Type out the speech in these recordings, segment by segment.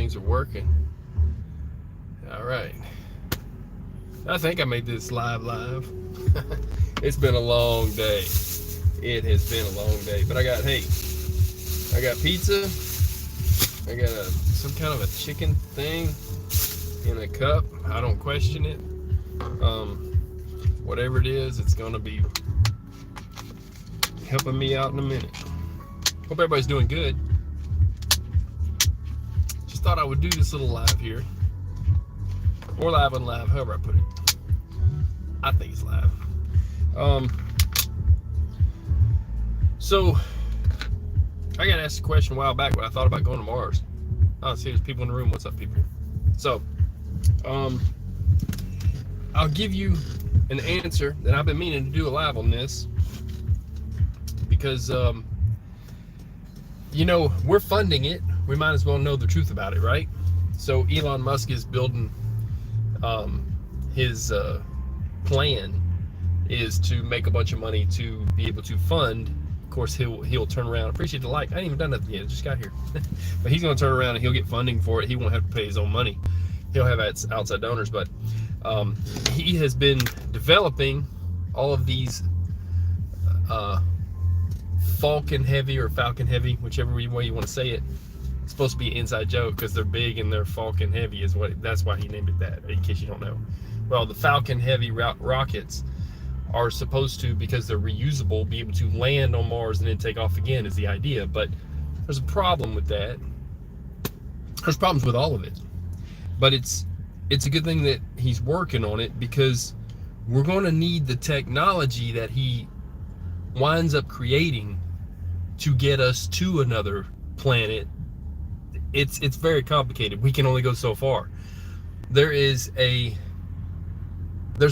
things are working. All right. I think I made this live. It's been a long day. It has been a long day. But I got pizza. I got some kind of a chicken thing in a cup. I don't question it. Whatever it is, it's gonna be helping me out in a minute. Hope everybody's doing good. Just thought I would do this little live here. Or live on live, however I put it. I think it's live. So I got asked a question a while back when I thought about going to Mars. Oh, see, there's people in the room. What's up, people? So, I'll give you an answer that I've been meaning to do a live on this because, we're funding it. We might as well know the truth about it, right? So Elon Musk is building his plan is to make a bunch of money to be able to fund. Of course, he'll turn around. Appreciate the like. I ain't even done nothing yet. Just got here. But he's going to turn around and he'll get funding for it. He won't have to pay his own money. He'll have outside donors. But he has been developing all of these Falcon Heavy or Falcon Heavy, whichever way you want to say it. It's supposed to be an inside joke because they're big and they're Falcon Heavy that's why he named it that, in case you don't know. Well, the Falcon Heavy rockets are supposed to, because they're reusable, be able to land on Mars and then take off again is the idea. But there's a problem with that. There's problems with all of it. But it's a good thing that he's working on it, because we're going to need the technology that he winds up creating to get us to another planet. It's very complicated. We can only go so far. There's a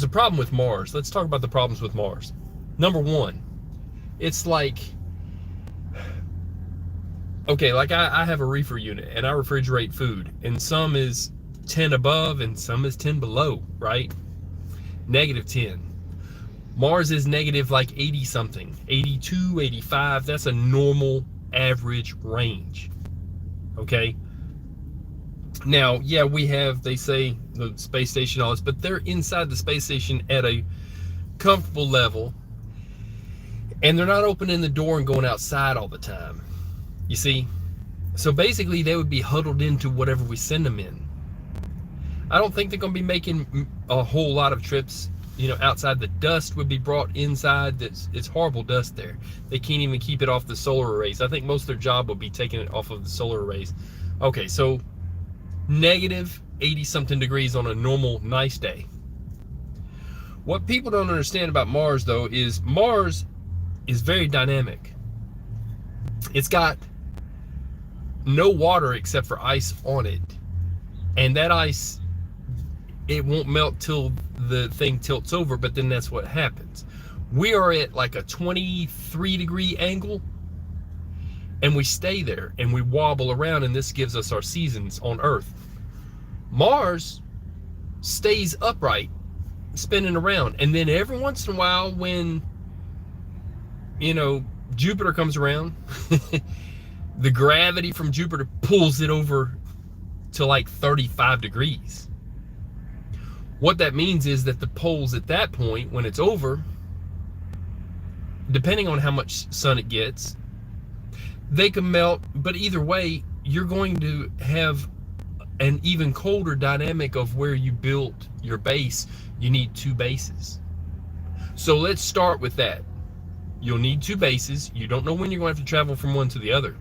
problem with Mars. Let's talk about the problems with Mars. Number one, it's like, okay, like I have a reefer unit and I refrigerate food, and some is 10 above and some is 10 below, right? Negative 10. Mars is negative like 80 something, 82, 85. That's a normal average range. Okay. Now, yeah, we have, they say, the space station, all this, but they're inside the space station at a comfortable level, and they're not opening the door and going outside all the time. You see? So basically, they would be huddled into whatever we send them in. I don't think they're going to be making a whole lot of trips. Outside. The dust would be brought inside. It's horrible dust there. They can't even keep it off the solar arrays. I think most of their job will be taking it off of the solar arrays. Okay, so negative 80 something degrees on a normal nice day. What people don't understand about Mars, though, is Mars is very dynamic. It's got no water except for ice on it, and that ice, it won't melt till the thing tilts over, but then that's what happens. We are at like a 23 degree angle, and we stay there and we wobble around, and this gives us our seasons on Earth. Mars stays upright, spinning around, and then every once in a while, when Jupiter comes around, the gravity from Jupiter pulls it over to like 35 degrees. What that means is that the poles at that point, when it's over, depending on how much sun it gets, they can melt. But either way, you're going to have an even colder dynamic of where you built your base. You need two bases. So let's start with that. You'll need two bases. You don't know when you're going to have to travel from one to the other.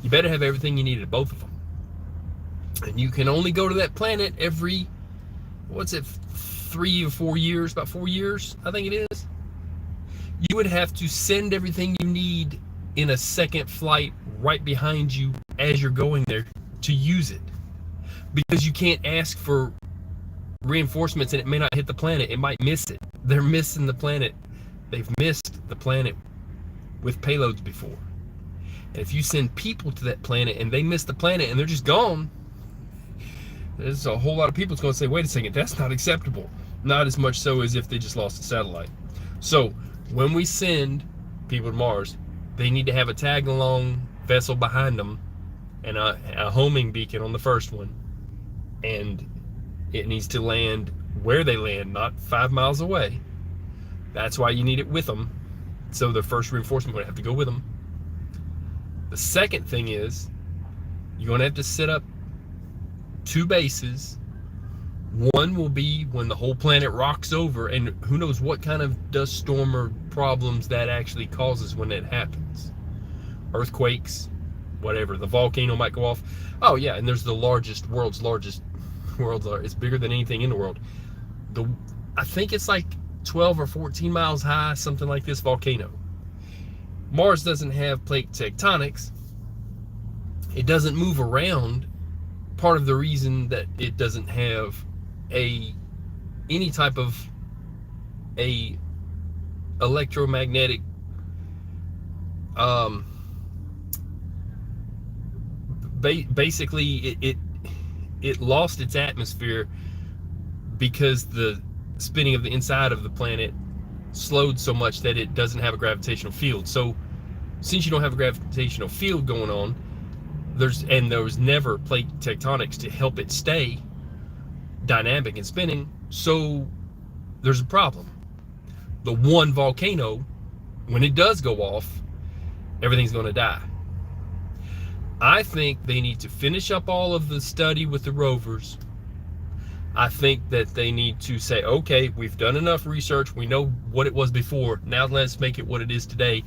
You better have everything you need at both of them. And you can only go to that planet every, 3 or 4 years, about 4 years, I think it is. You would have to send everything you need in a second flight right behind you as you're going there to use it. Because you can't ask for reinforcements and it may not hit the planet. It might miss it. They're missing the planet. They've missed the planet with payloads before. And if you send people to that planet and they miss the planet and they're just gone, there's a whole lot of people that's going to say, wait a second, that's not acceptable. Not as much so as if they just lost a satellite. So when we send people to Mars, they need to have a tag along vessel behind them and a homing beacon on the first one, and it needs to land where they land, not 5 miles away. That's why you need it with them. So the first reinforcement would have to go with them. The second thing is you're going to have to set up 2 bases. One will be when the whole planet rocks over, and who knows what kind of dust storm or problems that actually causes when it happens. Earthquakes, whatever. The volcano might go off. Oh yeah, and there's the world's largest, it's bigger than anything in the world. I think it's like 12 or 14 miles high, something like this volcano. Mars doesn't have plate tectonics. It doesn't move around. Part of the reason that it doesn't have any type of electromagnetic basically it lost its atmosphere because the spinning of the inside of the planet slowed so much that it doesn't have a gravitational field. So since you don't have a gravitational field going on, there was never plate tectonics to help it stay dynamic and spinning, so there's a problem. The one volcano, when it does go off, everything's going to die. I think they need to finish up all of the study with the rovers. I think that they need to say, okay, we've done enough research, we know what it was before, now let's make it what it is today,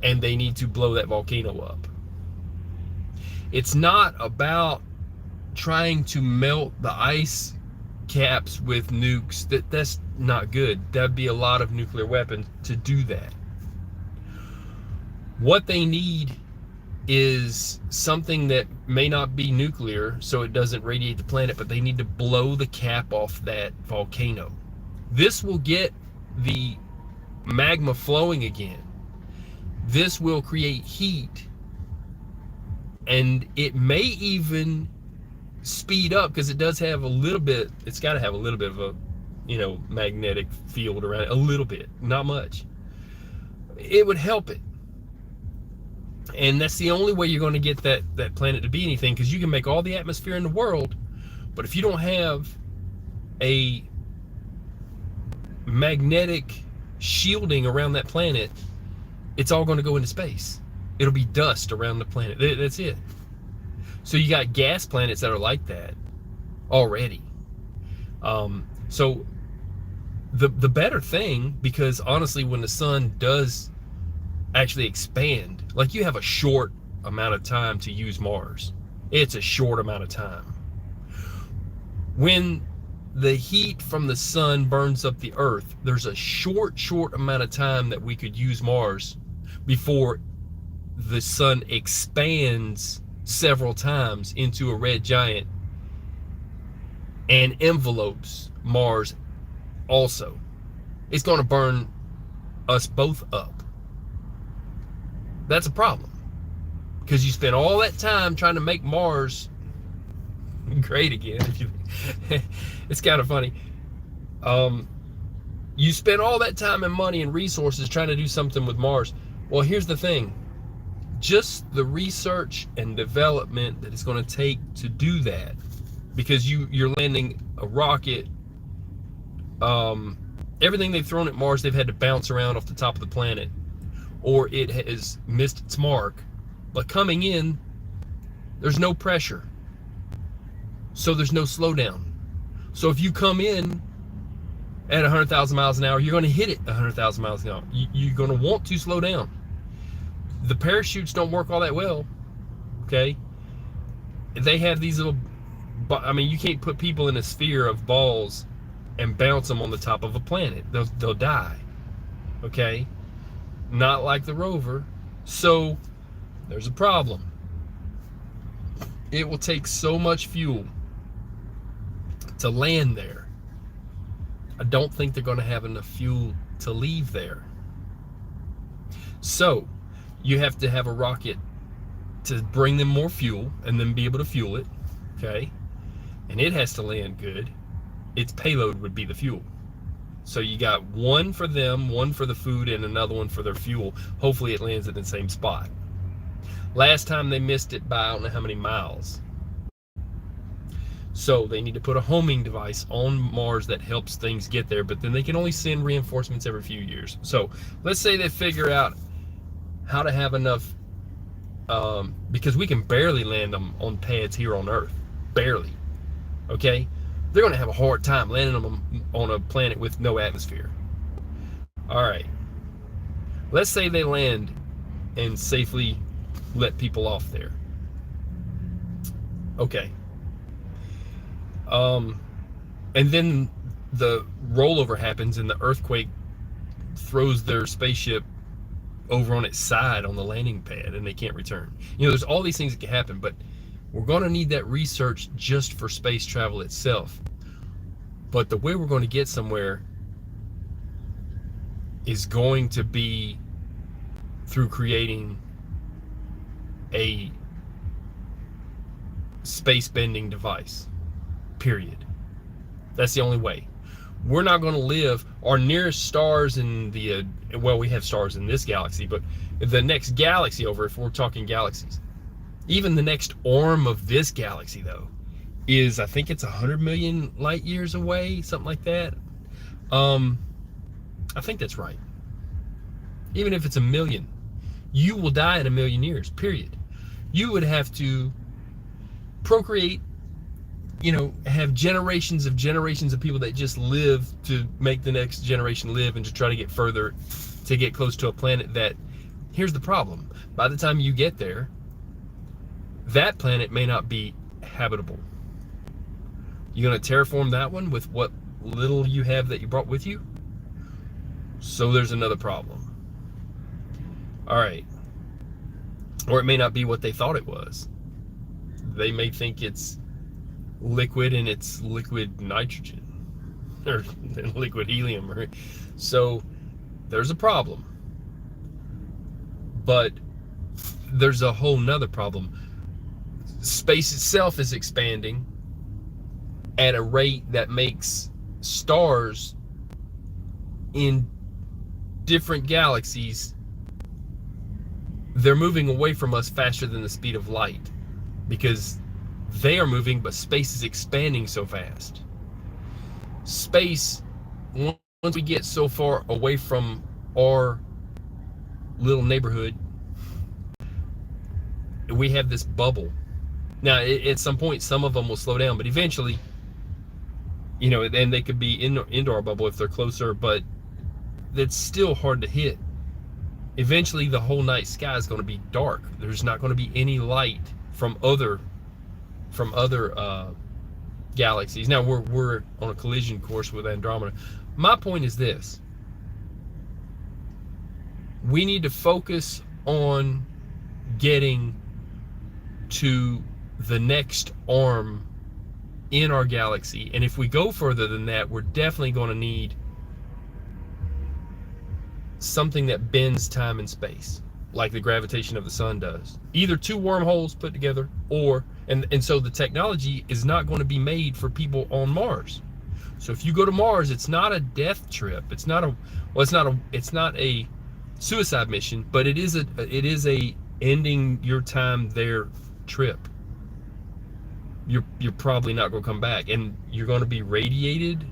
and they need to blow that volcano up. It's not about trying to melt the ice caps with nukes. That's not good. That'd be a lot of nuclear weapons to do that. What they need is something that may not be nuclear, so it doesn't radiate the planet, but they need to blow the cap off that volcano. This will get the magma flowing again. This will create heat, and it may even speed up, because it does have a little bit, it's got to have a little bit of a, magnetic field around it, a little bit, not much. It would help it. And that's the only way you're going to get that planet to be anything, because you can make all the atmosphere in the world, but if you don't have a magnetic shielding around that planet, it's all going to go into space. It'll be dust around the planet. That's it. So you got gas planets that are like that already. So the better thing, because honestly, when the sun does actually expand, like, you have a short amount of time to use Mars. It's a short amount of time. When the heat from the sun burns up the Earth, there's a short amount of time that we could use Mars before the sun expands several times into a red giant and envelopes Mars also. It's going to burn us both up. That's a problem, because you spend all that time trying to make Mars great again. It's kind of funny. You spend all that time and money and resources trying to do something with Mars. Well, here's the thing. Just the research and development that it's going to take to do that, because you're landing a rocket. Everything they've thrown at Mars, they've had to bounce around off the top of the planet, or it has missed its mark. But coming in, there's no pressure, so there's no slowdown. So if you come in at 100,000 miles an hour, you're going to hit it 100,000 miles an hour. You're going to want to slow down. The parachutes don't work all that well, okay? They have these little, you can't put people in a sphere of balls and bounce them on the top of a planet. They'll die, okay? Not like the rover. So there's a problem. It will take so much fuel to land there. I don't think they're going to have enough fuel to leave there. So you have to have a rocket to bring them more fuel and then be able to fuel it, okay? And it has to land good. Its payload would be the fuel. So you got one for them, one for the food, and another one for their fuel. Hopefully it lands at the same spot. Last time they missed it by I don't know how many miles. So they need to put a homing device on Mars that helps things get there, but then they can only send reinforcements every few years. So let's say they figure out how to have enough, because we can barely land them on pads here on Earth. Barely. Okay? They're going to have a hard time landing them on a planet with no atmosphere. All right. Let's say they land and safely let people off there. Okay. And then the rollover happens and the earthquake throws their spaceship over on its side on the landing pad and they can't return. You know, there's all these things that can happen, but we're going to need that research just for space travel itself. But the way we're going to get somewhere is going to be through creating a space-bending device. Period. That's the only way. We're not going to live. Our nearest stars in the well, we have stars in this galaxy, but the next galaxy over, if we're talking galaxies, even the next arm of this galaxy though is, I think it's 100 million light years away, something like that. I think that's right. Even if it's a million, you will die in a million years, period. You would have to procreate, you know, have generations of people that just live to make the next generation live and to try to get further, to get close to a planet that, here's the problem, by the time you get there, that planet may not be habitable. You're going to terraform that one with what little you have that you brought with you? So there's another problem. All right. Or it may not be what they thought it was. They may think it's liquid and it's liquid nitrogen or liquid helium. So there's a problem. But there's a whole nother problem. Space itself is expanding at a rate that makes stars in different galaxies, they're moving away from us faster than the speed of light because they are moving, but space is expanding so fast. Space, once we get so far away from our little neighborhood, we have this bubble. Now, at some point, some of them will slow down, but eventually, you know, and they could be into our bubble if they're closer, but that's still hard to hit. Eventually, the whole night sky is going to be dark. There's not going to be any light from other galaxies. Now, we're on a collision course with Andromeda. My point is this: we need to focus on getting to the next arm in our galaxy, and if we go further than that, we're definitely going to need something that bends time and space like the gravitation of the sun does. Either two wormholes put together, or and so the technology is not going to be made for people on Mars. So if you go to Mars, it's not a death trip. It's not a suicide mission, but it is a ending your time there trip. You're probably not going to come back, and you're going to be radiated.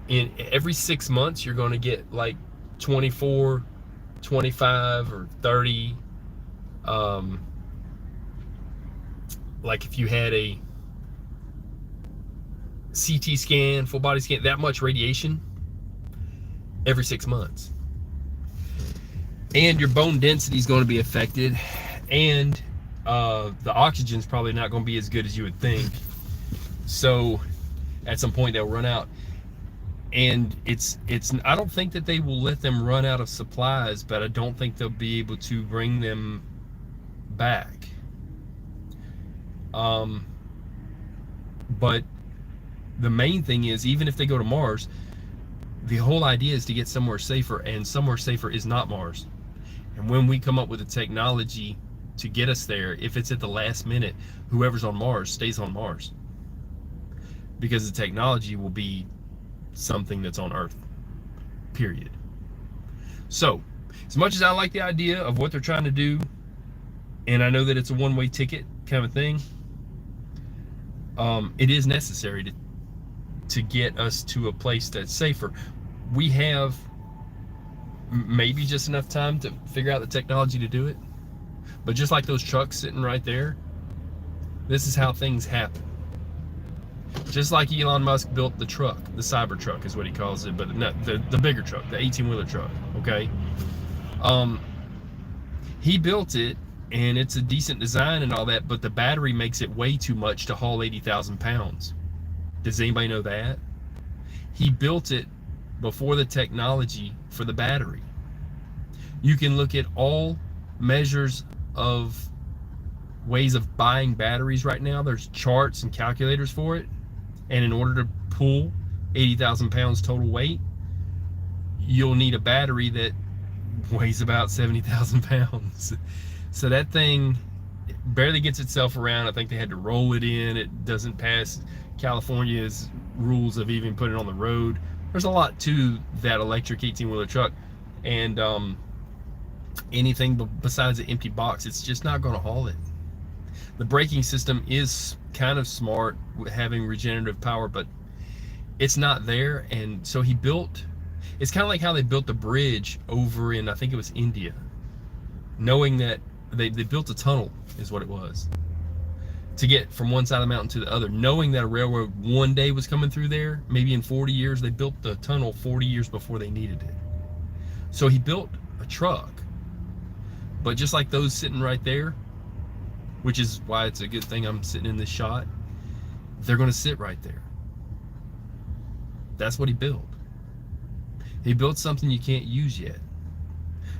In every 6 months, you're going to get like 24, 25, or 30. Like if you had a CT scan, full body scan, that much radiation every 6 months. And your bone density is going to be affected, and the oxygen's probably not going to be as good as you would think. So at some point they'll run out. And it's I don't think that they will let them run out of supplies, but I don't think they'll be able to bring them back. But the main thing is, even if they go to Mars, the whole idea is to get somewhere safer, and somewhere safer is not Mars. And when we come up with the technology to get us there, if it's at the last minute, whoever's on Mars stays on Mars, because the technology will be something that's on Earth, period. So As much as I like the idea of what they're trying to do, and I know that it's a one-way ticket kind of thing, it is necessary to get us to a place that's safer. We have maybe just enough time to figure out the technology to do it, but just like those trucks sitting right there, this is how things happen. Just like Elon Musk built the truck, the Cybertruck is what he calls it, but no, the bigger truck, the 18-wheeler truck, okay? He built it, and it's a decent design and all that, but the battery makes it way too much to haul 80,000 pounds. Does anybody know that? He built it before the technology for the battery. You can look at all measures of ways of buying batteries right now. There's charts and calculators for it. And in order to pull 80,000 pounds total weight, you'll need a battery that weighs about 70,000 pounds. So that thing barely gets itself around. I think they had to roll it in. It doesn't pass California's rules of even putting it on the road. There's a lot to that electric 18-wheeler truck. And anything besides an empty box, it's just not going to haul it. The braking system is kind of smart with having regenerative power, but it's not there. And so he built, it's kind of like how they built the bridge over in, I think it was India, knowing that they built a tunnel is what it was, to get from one side of the mountain to the other, knowing that a railroad one day was coming through there. Maybe in 40 years. They built the tunnel 40 years before they needed it. So he built a truck, but just like those sitting right there, which is why it's a good thing I'm sitting in this shot, they're going to sit right there. That's what he built. He built something you can't use yet.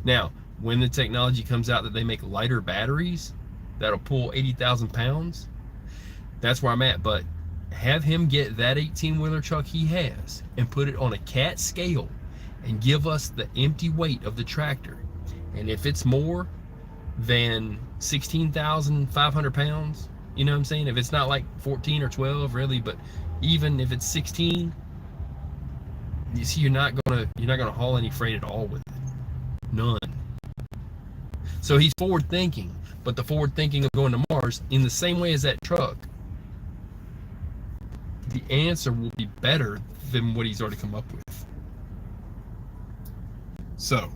Now, when the technology comes out that they make lighter batteries that'll pull 80,000 pounds, that's where I'm at. But have him get that 18-wheeler truck he has and put it on a CAT scale and give us the empty weight of the tractor. And if it's more than 16,500 pounds, you know what I'm saying? If it's not like 14 or 12 really, but even if it's 16, you see, you're not gonna haul any freight at all with it. None. So he's forward thinking, but the forward thinking of going to Mars in the same way as that truck, the answer will be better than what he's already come up with. So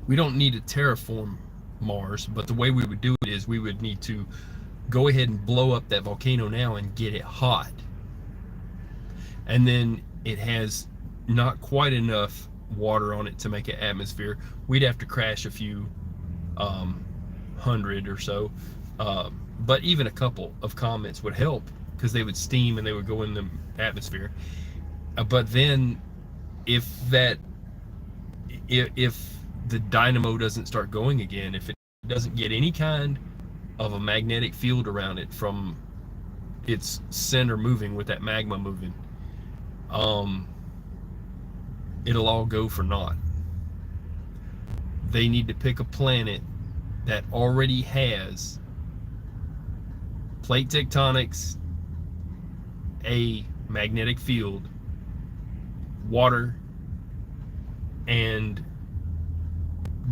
we don't need to terraform Mars, but the way we would do it is we would need to go ahead and blow up that volcano now and get it hot. And then it has not quite enough water on it to make an atmosphere. We'd have to crash a few hundred or so. But even a couple of comets would help because they would steam and they would go in the atmosphere. But then if the dynamo doesn't start going again, if it doesn't get any kind of a magnetic field around it from its center moving with that magma moving, it'll all go for naught. They need to pick a planet that already has plate tectonics, a magnetic field, water, and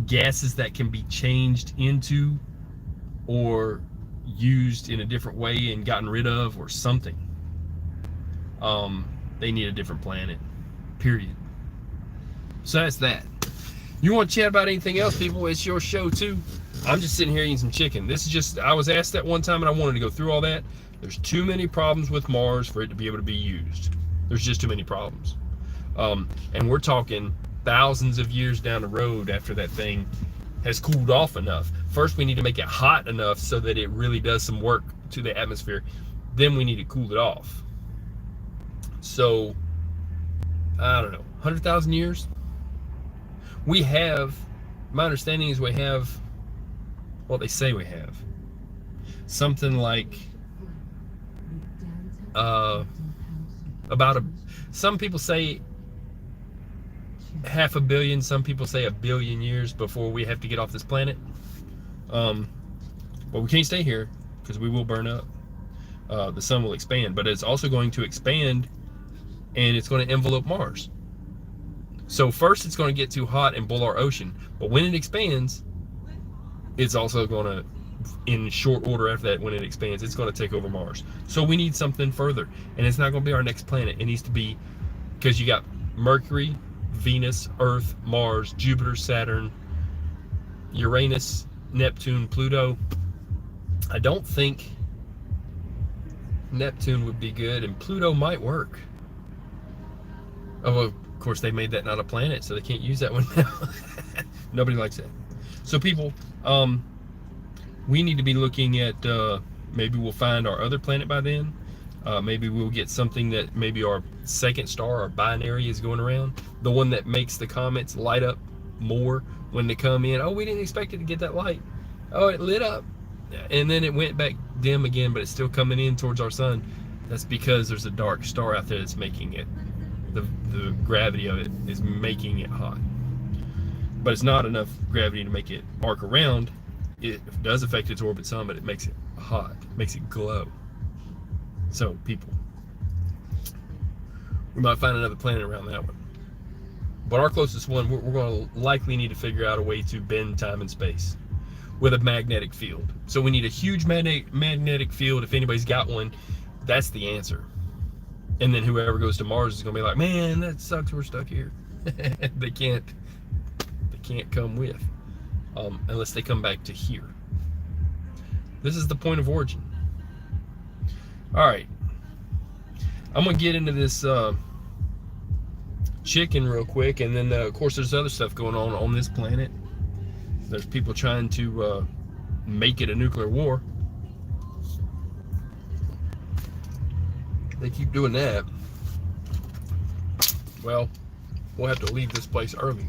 gases that can be changed into or used in a different way and gotten rid of or something. They need a different planet, period. So that's that. You want to chat about anything else, people? It's your show too. I'm just sitting here eating some chicken. This is just, I was asked that one time and I wanted to go through all that. There's too many problems with Mars for it to be able to be used. There's just too many problems. And we're talking thousands of years down the road after that thing has cooled off enough. First, we need to make it hot enough so that it really does some work to the atmosphere. Then we need to cool it off. So, I don't know, 100,000 years? We have, my understanding is we have, well, they say we have, something like some people say 500 million, some people say 1 billion years before we have to get off this planet. But we can't stay here because we will burn up. The sun will expand, but it's also going to expand and it's going to envelope Mars. So first it's going to get too hot and boil our ocean. But when it expands, it's also going to, in short order after that, when it expands, it's going to take over Mars. So we need something further. And it's not going to be our next planet. It needs to be, because you got Mercury, Venus, Earth, Mars, Jupiter, Saturn, Uranus, Neptune, Pluto. I don't think Neptune would be good, and Pluto might work. Oh, well, of course, they made that not a planet, so they can't use that one now. Nobody likes that. So people, we need to be looking at, maybe we'll find our other planet by then. Maybe we'll get something that maybe our second star, our binary, is going around. The one that makes the comets light up more when they come in. Oh, we didn't expect it to get that light. Oh, it lit up. And then it went back dim again, but it's still coming in towards our sun. That's because there's a dark star out there that's making it. The gravity of it is making it hot. But it's not enough gravity to make it arc around. It does affect its orbit some, but it makes it hot, makes it glow. So, people, we might find another planet around that one. But our closest one, we're going to likely need to figure out a way to bend time and space with a magnetic field. So we need a huge magnetic field. If anybody's got one, that's the answer. And then whoever goes to Mars is going to be like, man, that sucks, we're stuck here. They can't come with, unless they come back to here. This is the point of origin. All right, I'm gonna get into this chicken real quick, and then of course there's other stuff going on this planet. There's people trying to make it a nuclear war. They keep doing that. Well, we'll have to leave this place early,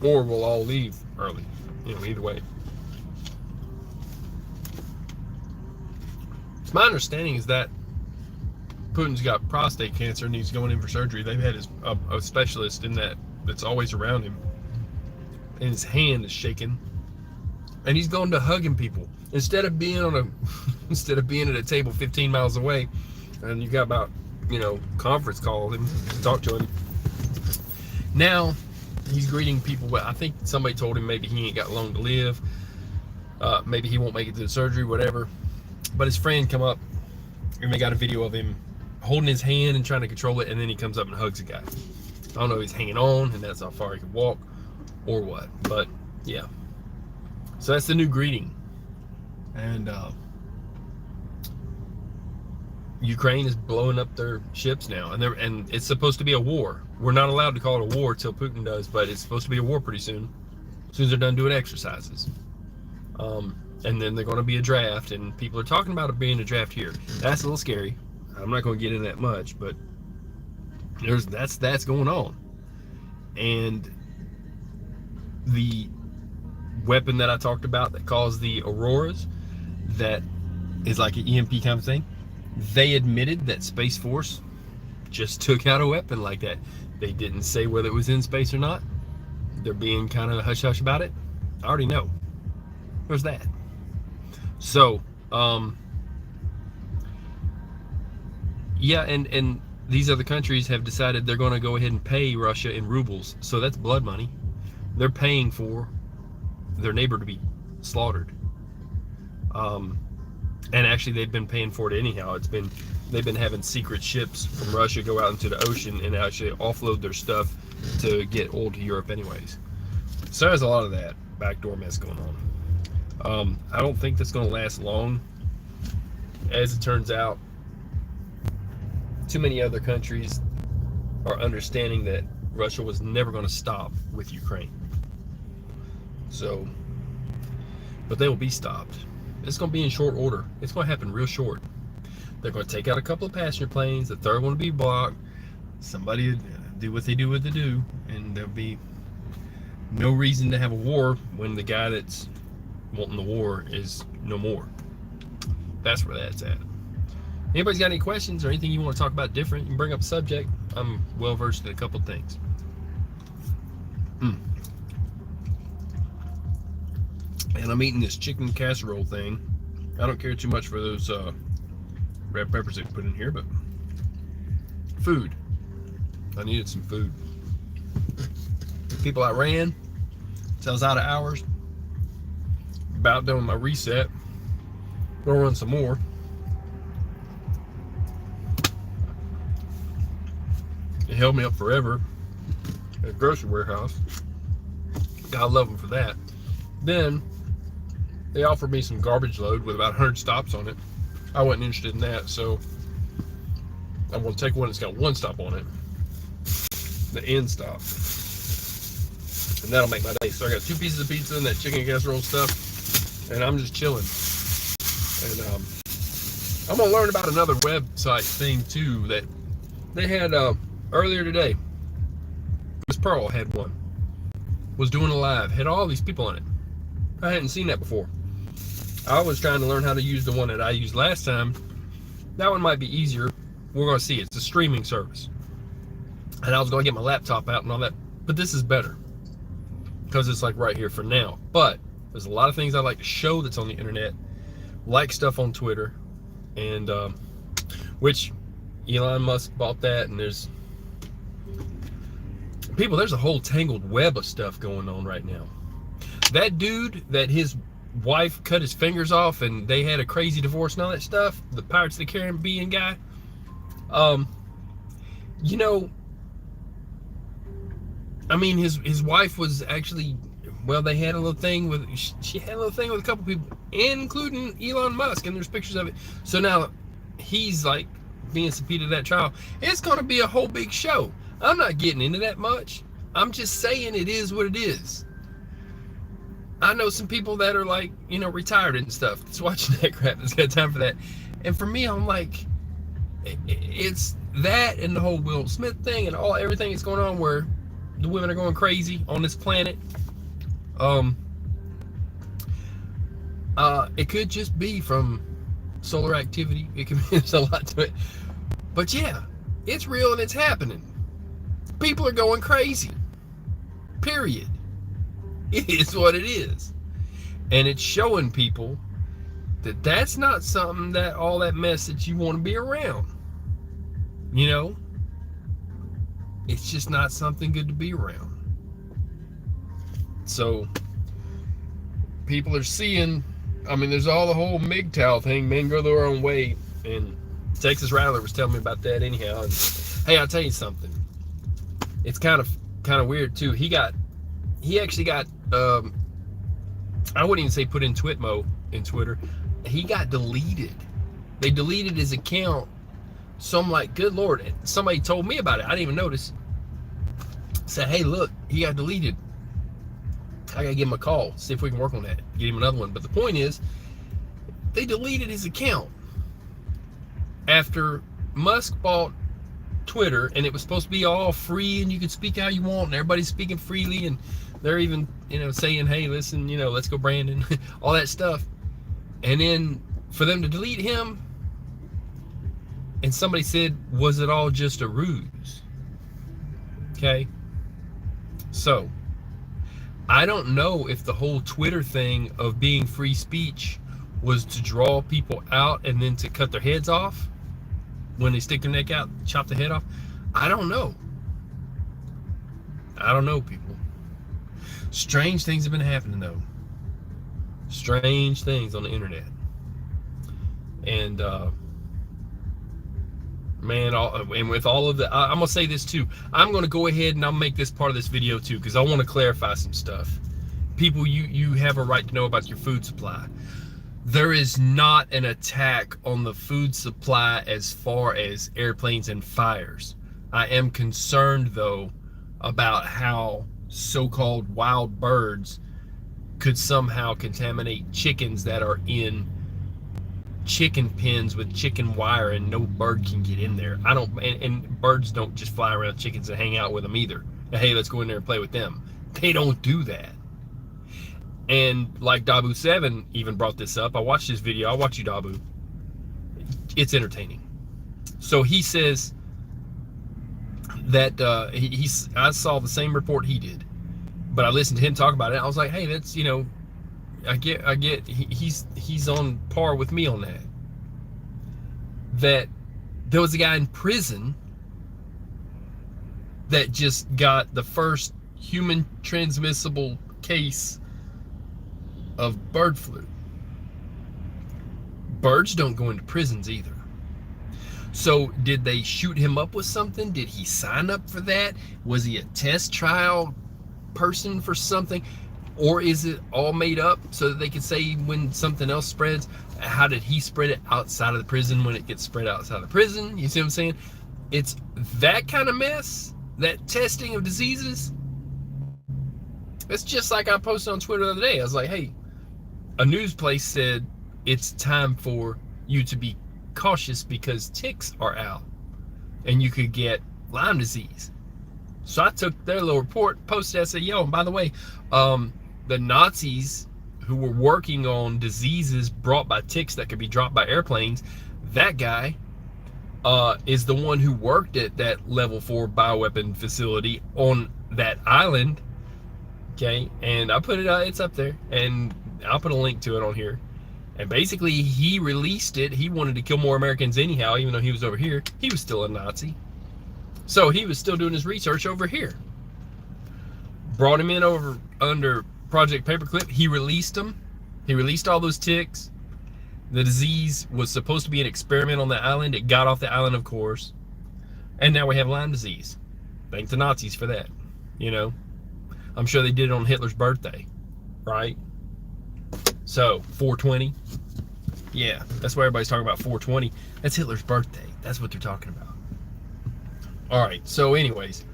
or we'll all leave early. You know, either way. My understanding is that Putin's got prostate cancer and he's going in for surgery. They've had a specialist in that's always around him, and his hand is shaking, and he's going to hugging people instead of being at a table 15 miles away, and you got about, conference call with him to talk to him. Now he's greeting people. Well, I think somebody told him maybe he ain't got long to live. Maybe he won't make it to the surgery, whatever. But his friend come up, and they got a video of him holding his hand and trying to control it, and then he comes up and hugs a guy. I don't know if he's hanging on, and that's how far he can walk, or what. But yeah, so that's the new greeting. And Ukraine is blowing up their ships now, and it's supposed to be a war. We're not allowed to call it a war till Putin does, but it's supposed to be a war pretty soon, as soon as they're done doing exercises. And then they're going to be a draft, and people are talking about it being a draft here. That's a little scary. I'm not going to get into that much, but that's going on. And the weapon that I talked about that caused the auroras, that is like an EMP kind of thing, they admitted that Space Force just took out a weapon like that. They didn't say whether it was in space or not. They're being kind of hush-hush about it. I already know. There's that. So, yeah, and these other countries have decided they're going to go ahead and pay Russia in rubles. So that's blood money. They're paying for their neighbor to be slaughtered. And actually, they've been paying for it anyhow. They've been having secret ships from Russia go out into the ocean and actually offload their stuff to get oil to Europe anyways. So there's a lot of that backdoor mess going on. I don't think that's going to last long. As it turns out, too many other countries are understanding that Russia was never going to stop with Ukraine. So, but they will be stopped. It's going to be in short order. It's going to happen real short. They're going to take out a couple of passenger planes. The third one will be blocked. Somebody do what they do, and there'll be no reason to have a war when the guy that's wanting the war is no more. That's where that's at. Anybody's got any questions or anything you want to talk about different, you can bring up a subject. I'm well versed in a couple things. And I'm eating this chicken casserole thing. I don't care too much for those red peppers they put in here, but food. I needed some food. People outran. So I was out of hours. About done with my reset. Gonna run some more. It held me up forever at a grocery warehouse. I love them for that. Then they offered me some garbage load with about 100 stops on it. I wasn't interested in that, so I'm going to take one that's got one stop on it, the end stop, and that'll make my day. So I got 2 pieces of pizza and that chicken casserole stuff, and I'm just chilling. And I'm going to learn about another website thing too that they had earlier today. Miss Pearl had one, was doing a live, had all these people on it. I hadn't seen that before. I was trying to learn how to use the one that I used last time. That one might be easier. We're going to see. It's a streaming service. And I was going to get my laptop out and all that. But this is better because it's like right here for now. But there's a lot of things I like to show that's on the internet, like stuff on Twitter, and which Elon Musk bought that. And there's a whole tangled web of stuff going on right now. That dude that his wife cut his fingers off and they had a crazy divorce and all that stuff, the Pirates of the Caribbean guy, you know, I mean, his wife was actually, well, they had a little thing with, she had a little thing with a couple people, including Elon Musk, and there's pictures of it. So now he's like being subpoenaed to that trial. It's going to be a whole big show. I'm not getting into that much. I'm just saying it is what it is. I know some people that are like, you know, retired and stuff that's watching that crap, that's got time for that. And for me, I'm like, it's that and the whole Will Smith thing and everything that's going on where the women are going crazy on this planet. It could just be from solar activity. It could be, there's a lot to it. But yeah, it's real and it's happening. People are going crazy. Period. It is what it is. And it's showing people that that's not something that all that mess that you want to be around. You know? It's just not something good to be around. So people are seeing, I mean, there's all the whole MGTOW thing, men go their own way. And Texas Rattler was telling me about that anyhow. And hey, I'll tell you something. It's kind of weird too. He actually got, I wouldn't even say put in Twitmo in Twitter. He got deleted. They deleted his account. So I'm like, good Lord. Somebody told me about it. I didn't even notice. Said, hey, look, he got deleted. I gotta give him a call, see if we can work on that, get him another one. But the point is, they deleted his account after Musk bought Twitter, and it was supposed to be all free and you could speak how you want and everybody's speaking freely, and they're even, you know, saying, hey, listen, you know, let's go Brandon, all that stuff. And then for them to delete him, and somebody said, was it all just a ruse? Okay, so I don't know if the whole Twitter thing of being free speech was to draw people out and then to cut their heads off when they stick their neck out, chop the head off. I don't know. I don't know, people. Strange things have been happening, though. Strange things on the internet. And, man, and with all of the, I'm going to say this, too. I'm going to go ahead and I'll make this part of this video, too, because I want to clarify some stuff. People, you have a right to know about your food supply. There is not an attack on the food supply as far as airplanes and fires. I am concerned, though, about how so-called wild birds could somehow contaminate chickens that are in chicken pens with chicken wire and no bird can get in there. And birds don't just fly around chickens and hang out with them either. Hey, let's go in there and play with them. They don't do that. And like Dabu7 even brought this up. I watched this video. I'll watch you, Dabu. It's entertaining. So he says that I saw the same report he did, but I listened to him talk about it. I was like, hey, that's, you know, I get he's on par with me on that. That there was a guy in prison that just got the first human transmissible case of bird flu. Birds don't go into prisons either. So did they shoot him up with something? Did he sign up for that? Was he a test trial person for something? Or is it all made up so that they can say when something else spreads, how did he spread it outside of the prison when it gets spread outside of the prison? You see what I'm saying? It's that kind of mess, that testing of diseases. It's just like I posted on Twitter the other day. I was like, hey, a news place said it's time for you to be cautious because ticks are out and you could get Lyme disease. So I took their little report, posted it, I said, yo, and by the way, the Nazis who were working on diseases brought by ticks that could be dropped by airplanes, that guy is the one who worked at that level 4 bioweapon facility on that island. Okay, and I put it it's up there, and I'll put a link to it on here. And basically he released it. He wanted to kill more Americans anyhow, even though he was over here. He was still a Nazi, so he was still doing his research over here. Brought him in over under Project Paperclip. He released them. He released all those ticks. The disease was supposed to be an experiment on the island. It got off the island, of course, and now we have Lyme disease. Thank the Nazis for that. You know, I'm sure they did it on Hitler's birthday, right? So 420, yeah, that's why everybody's talking about 420. That's Hitler's birthday. That's what they're talking about. All right, so anyways,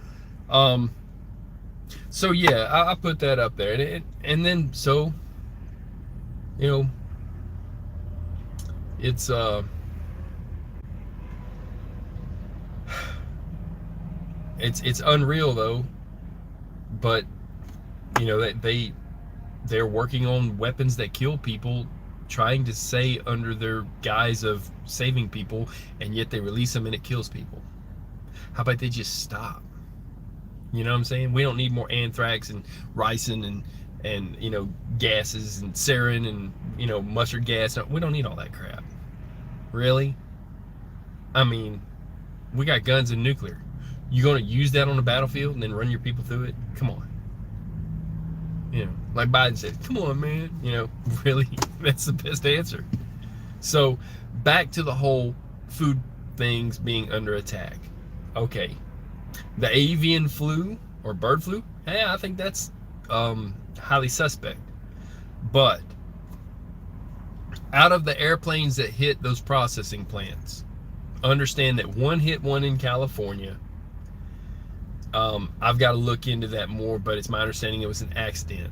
so yeah, I put that up there, and then so, you know, it's it's unreal though, but you know that they're working on weapons that kill people, trying to say under their guise of saving people, and yet they release them and it kills people. How about they just stop? You know what I'm saying? We don't need more anthrax and ricin and you know, gases and sarin and, you know, mustard gas. We don't need all that crap. Really? I mean, we got guns and nuclear. You gonna use that on the battlefield and then run your people through it? Come on. You know, like Biden said, come on, man. You know, really, that's the best answer. So back to the whole food things being under attack. Okay, the avian flu or bird flu, hey, I think that's highly suspect. But out of the airplanes that hit those processing plants, understand that one hit one in California. I've got to look into that more, but it's my understanding it was an accident.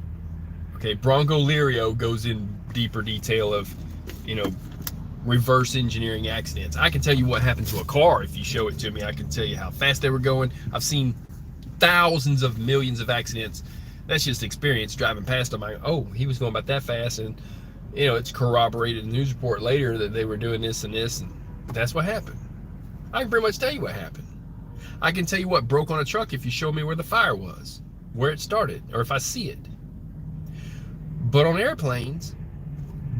Okay, Bronco Lirio goes in deeper detail of, you know, reverse engineering accidents. I can tell you what happened to a car if you show it to me. I can tell you how fast they were going. I've seen thousands of millions of accidents. That's just experience driving past them. Oh, he was going about that fast, and you know, it's corroborated in the news report later that they were doing this and this, and that's what happened. I can pretty much tell you what happened. I can tell you what broke on a truck if you show me where the fire was, where it started, or if I see it. But on airplanes,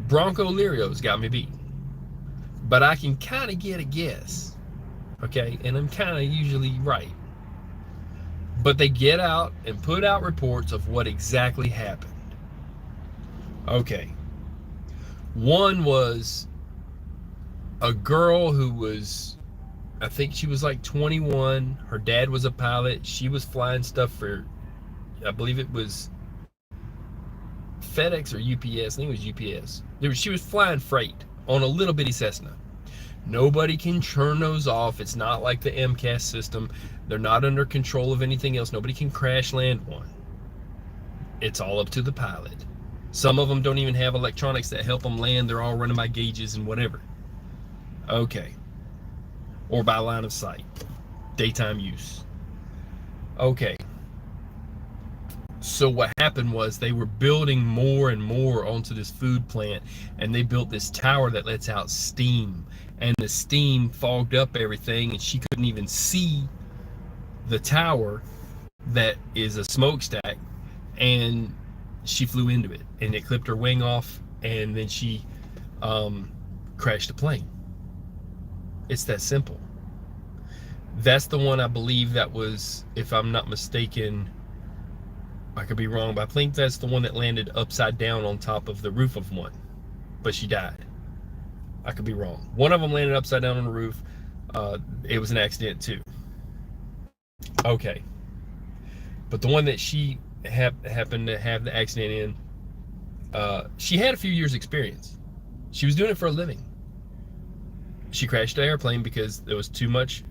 Bronco Lirio's got me beat. But I can kind of get a guess, okay? And I'm kind of usually right. But they get out and put out reports of what exactly happened. Okay. One was a girl who was, I think she was like 21. Her dad was a pilot. She was flying stuff for, I believe it was FedEx or UPS. I think it was UPS. She was flying freight on a little bitty Cessna. Nobody can turn those off. It's not like the MCAS system. They're not under control of anything else. Nobody can crash land one. It's all up to the pilot. Some of them don't even have electronics that help them land. They're all running by gauges and whatever. Okay. Or by line of sight. Daytime use. Okay. So what happened was they were building more and more onto this food plant, and they built this tower that lets out steam, and the steam fogged up everything, and she couldn't even see the tower that is a smokestack, and she flew into it, and it clipped her wing off, and then she crashed the plane. It's that simple. That's the one, I believe, that was, if I'm not mistaken, I could be wrong, but I think that's the one that landed upside down on top of the roof of one, but she died. I could be wrong. One of them landed upside down on the roof. It was an accident too. Okay. But the one that she happened to have the accident in, she had a few years experience. She was doing it for a living. She crashed the airplane because there was too much,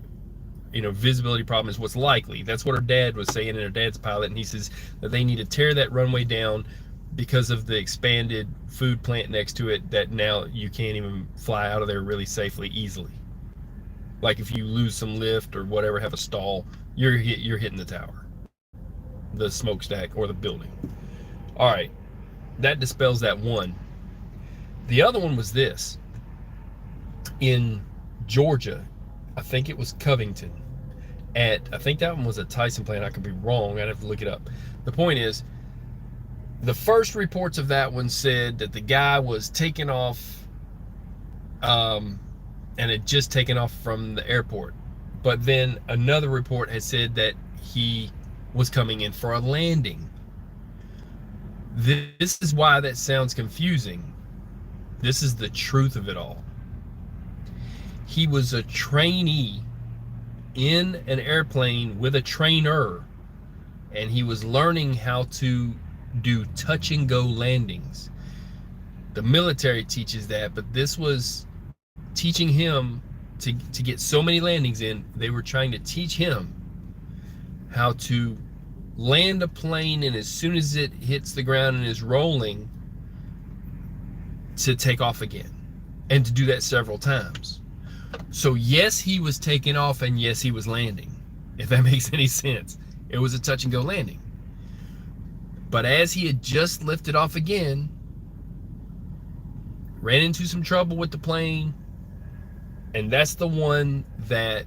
visibility problem is what's likely. That's what her dad was saying, and her dad's a pilot, and he says that they need to tear that runway down because of the expanded food plant next to it, that now you can't even fly out of there really safely, easily. Like if you lose some lift or whatever, have a stall, you're hitting the tower, the smokestack, or the building. All right, that dispels that one. The other one was this. In Georgia, I think it was Covington, I think that one was a Tyson plant. I could be wrong. I'd have to look it up. The point is, the first reports of that one said that the guy was taking off, and had just taken off from the airport. But then another report had said that he was coming in for a landing. This is why that sounds confusing. This is the truth of it all. He was a trainee in an airplane with a trainer, and he was learning how to do touch and go landings. The military teaches that, but this was teaching him to get so many landings in. They were trying to teach him how to land a plane, and as soon as it hits the ground and is rolling, to take off again, and to do that several times. So yes, he was taking off, and yes, he was landing, if that makes any sense. It was a touch and go landing. But as he had just lifted off again, ran into some trouble with the plane, and that's the one that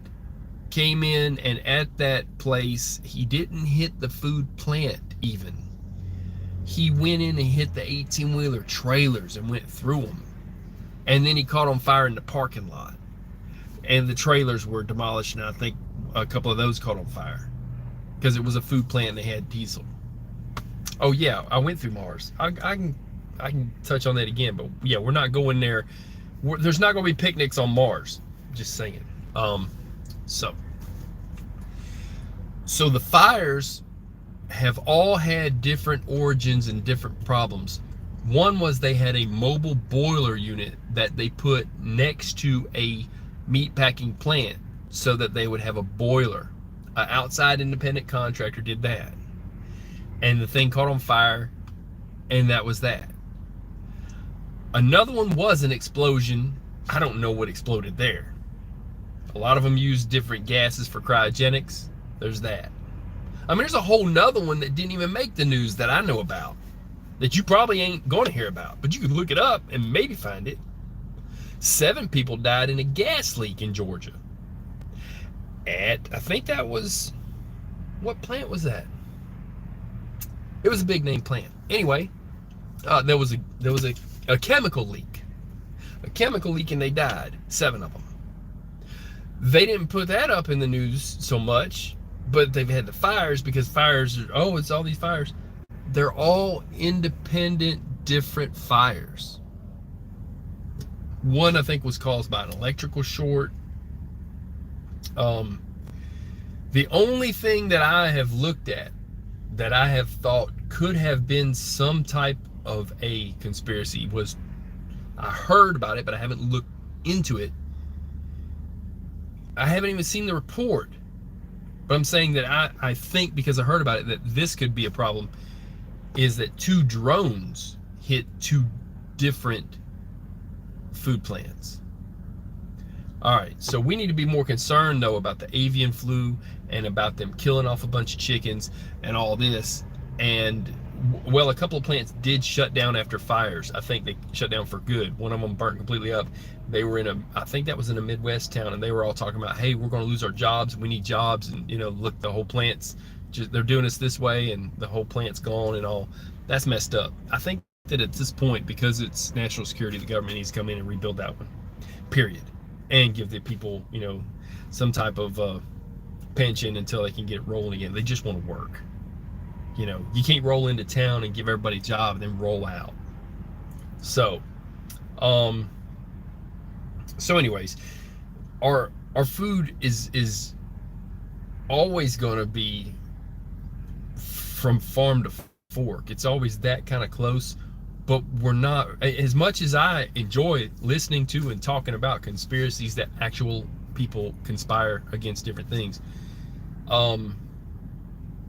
came in, and at that place, he didn't hit the food plant even. He went in and hit the 18-wheeler trailers and went through them. And then he caught on fire in the parking lot. And the trailers were demolished, and I think a couple of those caught on fire because it was a food plant and they had diesel. Oh yeah, I went through Mars. I can touch on that again, but yeah, we're not going there. There's not going to be picnics on Mars. Just saying. So the fires have all had different origins and different problems. One was they had a mobile boiler unit that they put next to a meat packing plant so that they would have a boiler. An outside independent contractor did that, and the thing caught on fire, and that was that. Another one was an explosion. I don't know what exploded there. A lot of them use different gases for cryogenics. There's that. I mean, there's a whole nother one that didn't even make the news that I know about, that you probably ain't going to hear about, but you could look it up and maybe find it. 7 people died in a gas leak in Georgia. I think that was, what plant was that? It was a big name plant. Anyway, there was a chemical leak. A chemical leak, and they died. 7 of them. They didn't put that up in the news so much, but they've had the fires, because fires are, it's all these fires. They're all independent, different fires. One, I think, was caused by an electrical short. The only thing that I have looked at that I have thought could have been some type of a conspiracy was, I heard about it, but I haven't looked into it. I haven't even seen the report, but I'm saying that I think, because I heard about it, that this could be a problem, is that 2 drones hit 2 different food plants. All right, so we need to be more concerned though about the avian flu and about them killing off a bunch of chickens and all this. And well, a couple of plants did shut down after fires. I think they shut down for good. One of them burnt completely up. They were I think that was in a Midwest town, and they were all talking about, hey, we're going to lose our jobs. We need jobs. And look, the whole plant's they're doing us this way, and the whole plant's gone and all. That's messed up. I think that at this point, because it's national security, the government needs to come in and rebuild that one, period, and give the people, some type of pension until they can get rolling again. They just want to work. You know, you can't roll into town and give everybody a job and then roll out. So, anyways, our food is always going to be from farm to fork. It's always that kind of close, but we're not, as much as I enjoy listening to and talking about conspiracies that actual people conspire against different things,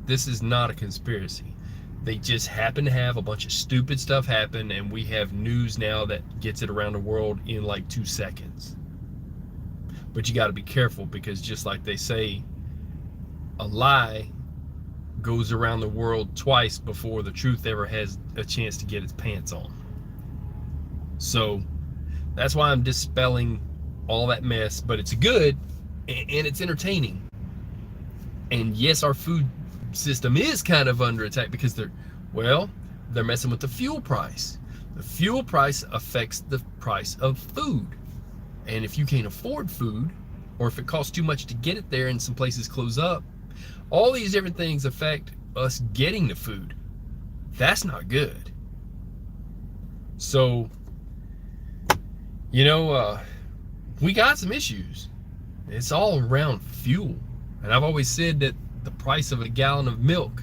this is not a conspiracy. They just happen to have a bunch of stupid stuff happen, and we have news now that gets it around the world in like 2 seconds. But you got to be careful, because just like they say, a lie goes around the world twice before the truth ever has a chance to get its pants on. So that's why I'm dispelling all that mess, but it's good and it's entertaining. And yes, our food system is kind of under attack because they're messing with the fuel price. The fuel price affects the price of food. And if you can't afford food, or if it costs too much to get it there and some places close up, all these different things affect us getting the food. That's not good. So, you know, we got some issues. It's all around fuel. And I've always said that the price of a gallon of milk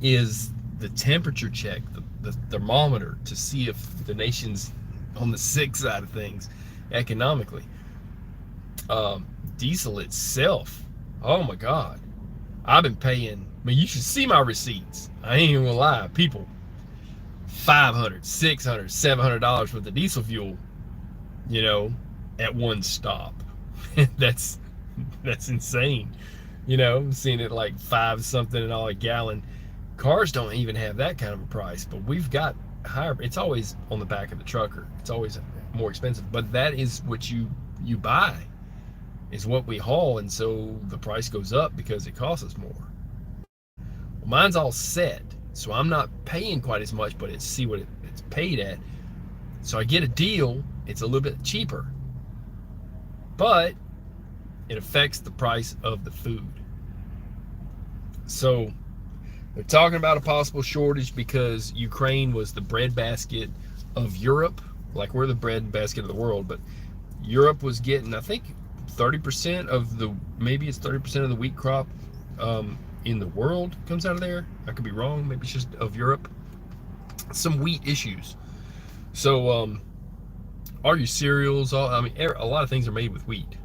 is the temperature check, the thermometer, to see if the nation's on the sick side of things economically. Diesel itself, oh my God, I've been paying, I mean, you should see my receipts. I ain't even gonna lie, people, $500, $600, $700 worth of diesel fuel, you know, at one stop. That's insane. You know, I'm seeing it like $5 something and all a gallon. Cars don't even have that kind of a price, but we've got higher. It's always on the back of the trucker. It's always more expensive, but that is what you buy, is what we haul, and so the price goes up because it costs us more. Well, mine's all set, so I'm not paying quite as much, but see what it's paid at. So I get a deal. It's a little bit cheaper, but it affects the price of the food. So they're talking about a possible shortage because Ukraine was the breadbasket of Europe. Like, we're the breadbasket of the world, but Europe was getting, I think, 30% of the, maybe it's 30% of the wheat crop in the world comes out of there. I could be wrong. Maybe it's just of Europe. Some wheat issues. So all your cereals, a lot of things are made with wheat.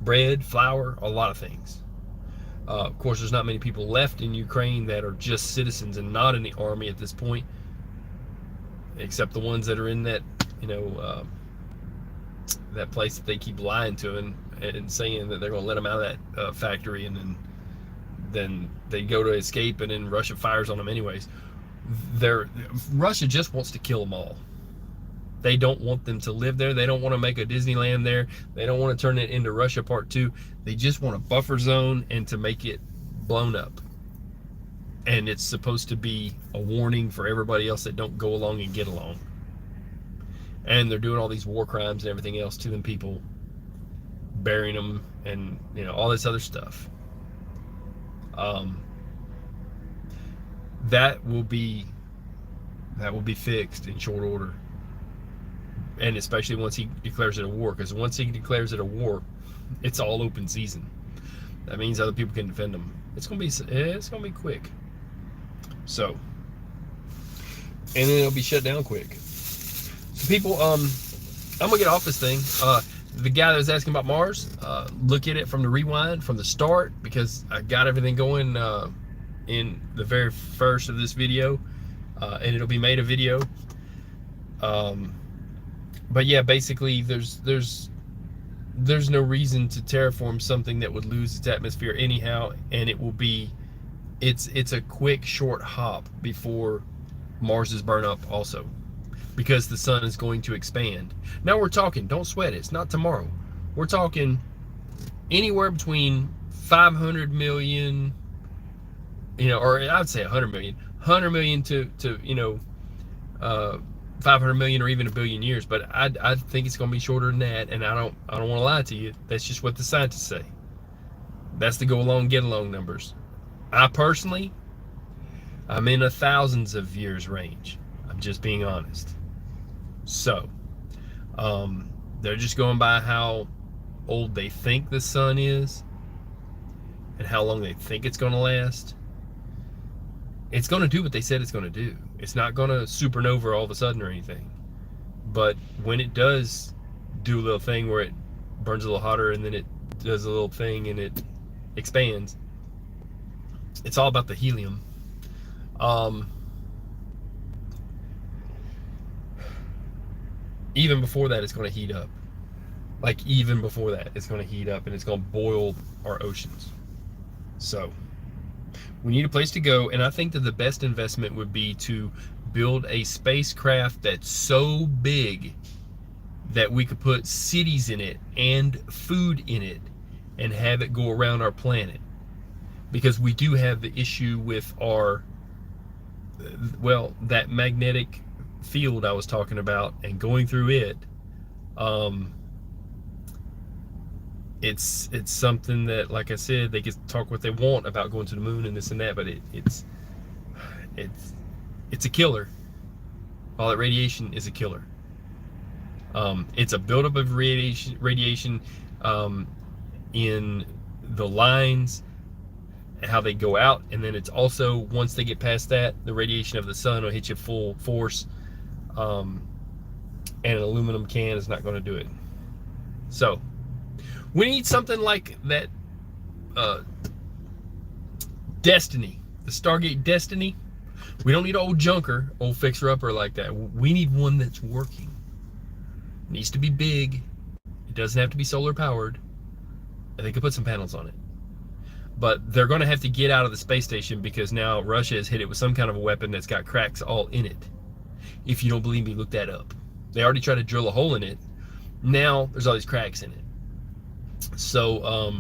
Bread, flour, a lot of things. Of course, there's not many people left in Ukraine that are just citizens and not in the army at this point, except the ones that are in that, you know, that place that they keep lying to and saying that they're going to let them out of that factory, and then they go to escape, and then Russia fires on them anyways. Russia just wants to kill them all. They don't want them to live there. They don't want to make a Disneyland there. They don't want to turn it into Russia Part 2. They just want a buffer zone and to make it blown up. And it's supposed to be a warning for everybody else that don't go along and get along. And they're doing all these war crimes and everything else to them people, burying them, and, you know, all this other stuff. That will be fixed in short order. And especially once he declares it a war, because once he declares it a war, it's all open season. That means other people can defend them. It's gonna be quick. So, and then it'll be shut down quick. So people, I'm gonna get off this thing. The guy that was asking about Mars, look at it from the rewind, from the start, because I got everything going in the very first of this video, and it'll be made a video. But yeah, basically, there's no reason to terraform something that would lose its atmosphere anyhow, and it's a quick, short hop before Mars is burned up also, because the sun is going to expand. Now we're talking, don't sweat it, it's not tomorrow. We're talking anywhere between 500 million, you know, or I would say 100 million to you know, 500 million or even a billion years, but I think it's going to be shorter than that, and I don't want to lie to you. That's just what the scientists say. That's the go along, get along numbers. I personally, I'm in a thousands of years range. I'm just being honest. So, they're just going by how old they think the sun is and how long they think it's going to last. It's going to do what they said it's going to do. It's not going to supernova all of a sudden or anything. But when it does do a little thing where it burns a little hotter and then it does a little thing and it expands, it's all about the helium. Even before that, it's going to heat up. Like, even before that, it's going to heat up and it's going to boil our oceans. So, we need a place to go, and I think that the best investment would be to build a spacecraft that's so big that we could put cities in it and food in it and have it go around our planet. Because we do have the issue with our, well, that magnetic field I was talking about, and going through it, it's something that, like I said, they can talk what they want about going to the moon and this and that, but it's a killer. All that radiation is a killer. It's a buildup of radiation in the lines, how they go out, and then it's also, once they get past that, the radiation of the sun will hit you full force, and an aluminum can is not going to do it. So we need something like that, Destiny, the Stargate Destiny. We don't need an old junker, old fixer-upper like that. We need one that's working. It needs to be big. It doesn't have to be solar powered. And they could put some panels on it. But they're going to have to get out of the space station, because now Russia has hit it with some kind of a weapon that's got cracks all in it. If you don't believe me, look that up. They already tried to drill a hole in it. Now there's all these cracks in it. So,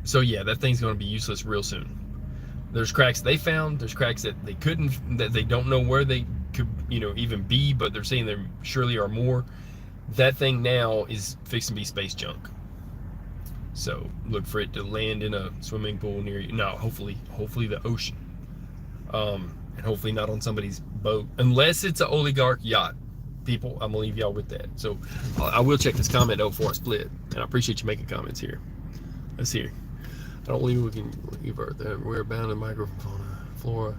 so yeah, that thing's going to be useless real soon. There's cracks they found. There's cracks that they couldn't, that they don't know where they could, even be, but they're saying there surely are more. That thing now is fixing to be space junk. So look for it to land in a swimming pool near you. No, hopefully the ocean. And hopefully not on somebody's boat, unless it's an oligarch yacht. People, I'm gonna leave y'all with that. So I will check this comment out before I split, and I appreciate you making comments here. Let's hear. I don't believe we can leave Earth. We're bound in microfauna, flora,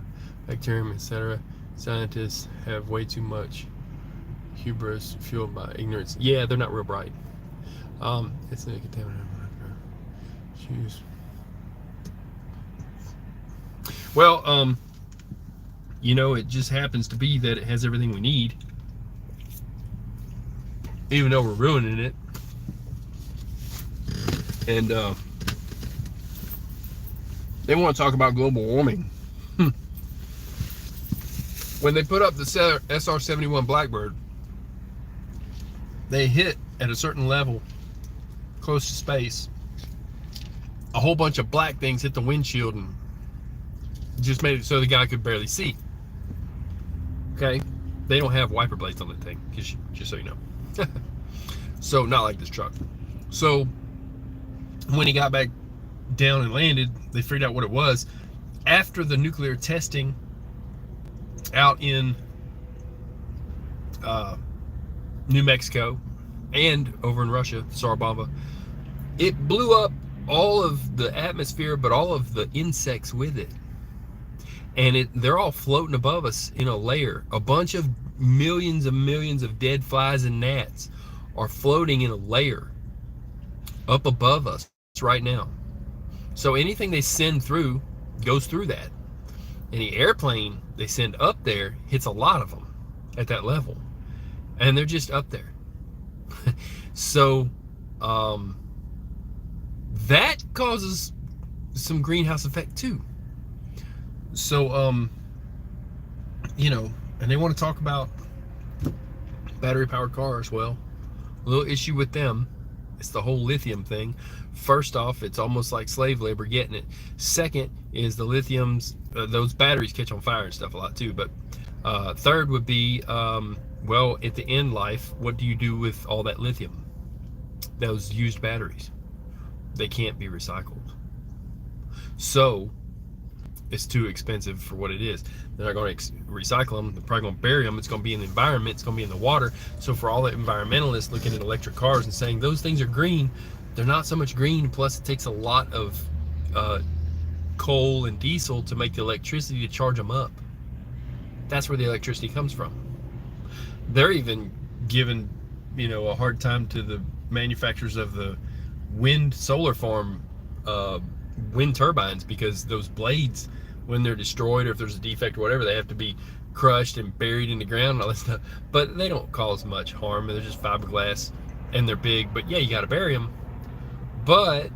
bacterium, etc. Scientists have way too much hubris fueled by ignorance. Yeah, they're not real bright. It's a contaminant. Choose. Well, it just happens to be that it has everything we need, even though we're ruining it. And they want to talk about global warming. When they put up the SR-71 Blackbird, they hit at a certain level close to space. A whole bunch of black things hit the windshield and just made it so the guy could barely see. Okay? They don't have wiper blades on that thing, just so you know. So, not like this truck. So, when he got back down and landed, they figured out what it was. After the nuclear testing out in New Mexico and over in Russia, Tsarabamba, it blew up all of the atmosphere, but all of the insects with it. And they're all floating above us in a layer. A bunch of millions and millions of dead flies and gnats are floating in a layer up above us right now. So anything they send through goes through that. Any airplane they send up there hits a lot of them at that level. And they're just up there. So, that causes some greenhouse effect too. So, and they want to talk about battery powered cars. Well, a little issue with them, it's the whole lithium thing. First off, it's almost like slave labor getting it. Second is the lithiums, those batteries catch on fire and stuff a lot too. But third would be, well, at the end life, what do you do with all that lithium? Those used batteries. They can't be recycled. So it's too expensive for what it is. They're not going to recycle them. They're probably going to bury them. It's going to be in the environment. It's going to be in the water. So for all the environmentalists looking at electric cars and saying those things are green, they're not so much green. Plus, it takes a lot of coal and diesel to make the electricity to charge them up. That's where the electricity comes from. They're even giving, a hard time to the manufacturers of the wind solar farm wind turbines, because those blades, when they're destroyed or if there's a defect or whatever, they have to be crushed and buried in the ground and all that stuff. But they don't cause much harm. They're just fiberglass and they're big. But yeah, you got to bury them. But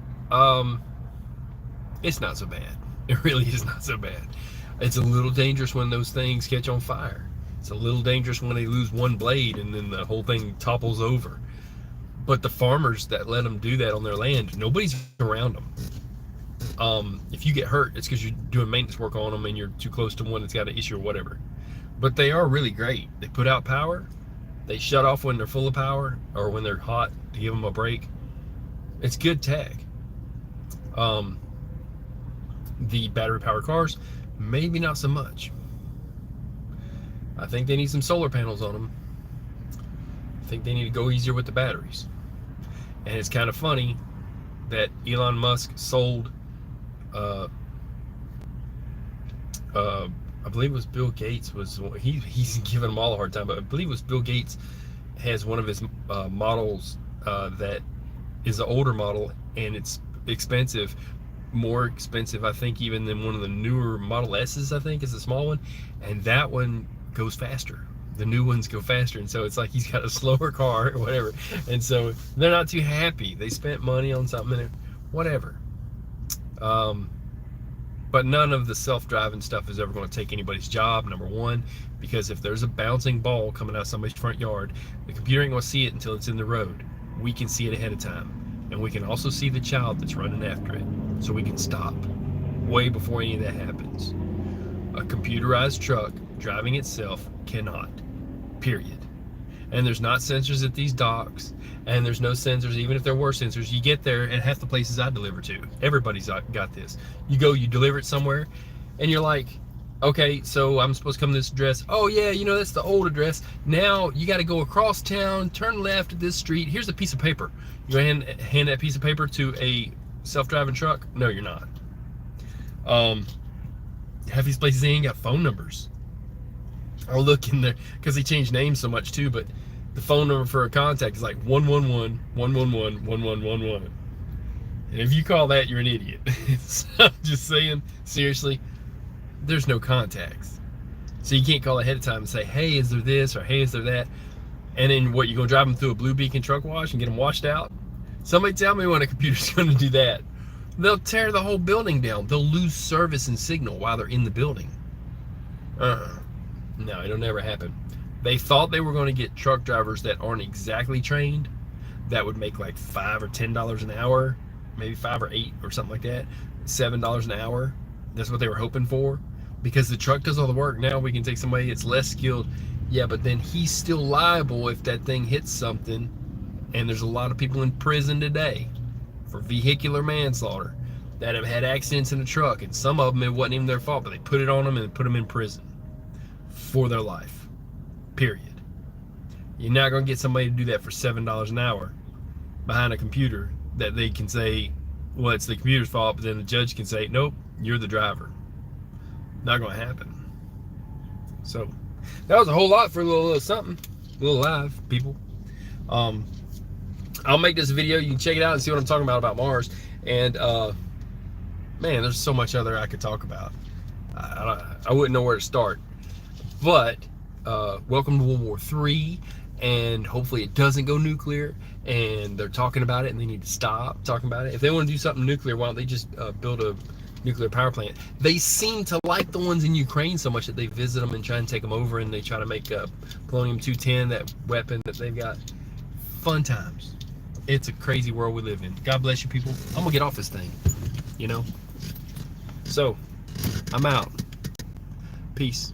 it's not so bad. It really is not so bad. It's a little dangerous when those things catch on fire. It's a little dangerous when they lose one blade and then the whole thing topples over. But the farmers that let them do that on their land, nobody's around them. If you get hurt, it's because you're doing maintenance work on them and you're too close to one that's got an issue or whatever. But they are really great. They put out power. They shut off when they're full of power or when they're hot to give them a break. It's good tech. The battery powered cars, maybe not so much. I think they need some solar panels on them. I think they need to go easier with the batteries. And it's kind of funny that Elon Musk sold I believe it was Bill Gates he's giving them all a hard time, but I believe it was Bill Gates has one of his models that is an older model, and it's expensive, more expensive I think even than one of the newer Model S's. I think is a small one, and that one goes faster. The new ones go faster, and so it's like he's got a slower car or whatever, and so they're not too happy. They spent money on something and whatever. But none of the self-driving stuff is ever going to take anybody's job, number one, because if there's a bouncing ball coming out of somebody's front yard, the computer ain't going to see it until it's in the road. We can see it ahead of time, and we can also see the child that's running after it, so we can stop way before any of that happens. A computerized truck driving itself cannot, period. And there's not sensors at these docks, and there's no sensors. Even if there were sensors, you get there, and half the places I deliver to, everybody's got this. You go, you deliver it somewhere, and you're like, okay, so I'm supposed to come to this address. Oh yeah, that's the old address. Now you got to go across town, turn left at this street. Here's a piece of paper. You gonna hand that piece of paper to a self-driving truck? No, you're not. Half these places, they ain't got phone numbers. I'll look in there because they changed names so much too, but the phone number for a contact is like 111 111 1111. And if you call that, you're an idiot. So I'm just saying, seriously, there's no contacts. So you can't call ahead of time and say, hey, is there this, or hey, is there that? And then what, you gonna drive them through a Blue Beacon truck wash and get them washed out? Somebody tell me when a computer's gonna do that. They'll tear the whole building down. They'll lose service and signal while they're in the building. No, it'll never happen. They thought they were going to get truck drivers that aren't exactly trained, that would make like $5 or $10 an hour, maybe 5 or 8 or something like that, $7 an hour. That's what they were hoping for, because the truck does all the work. Now we can take somebody that's less skilled. Yeah, but then he's still liable if that thing hits something. And there's a lot of people in prison today for vehicular manslaughter that have had accidents in a truck, and some of them, it wasn't even their fault, but they put it on them and put them in prison for their life, period. You're not going to get somebody to do that for $7 an hour behind a computer that they can say, well, it's the computer's fault, but then the judge can say, nope, you're the driver. Not going to happen. So that was a whole lot for a little something, a little live, people. I'll make this video. You can check it out and see what I'm talking about Mars. And man, there's so much other I could talk about. I wouldn't know where to start. But welcome to World War III, and hopefully it doesn't go nuclear. And they're talking about it, and they need to stop talking about it. If they want to do something nuclear, why don't they just build a nuclear power plant? They seem to like the ones in Ukraine so much that they visit them and try and take them over, and they try to make polonium-210, that weapon that they've got. Fun times. It's a crazy world we live in. God bless you, people. I'm gonna get off this thing, So I'm out. Peace.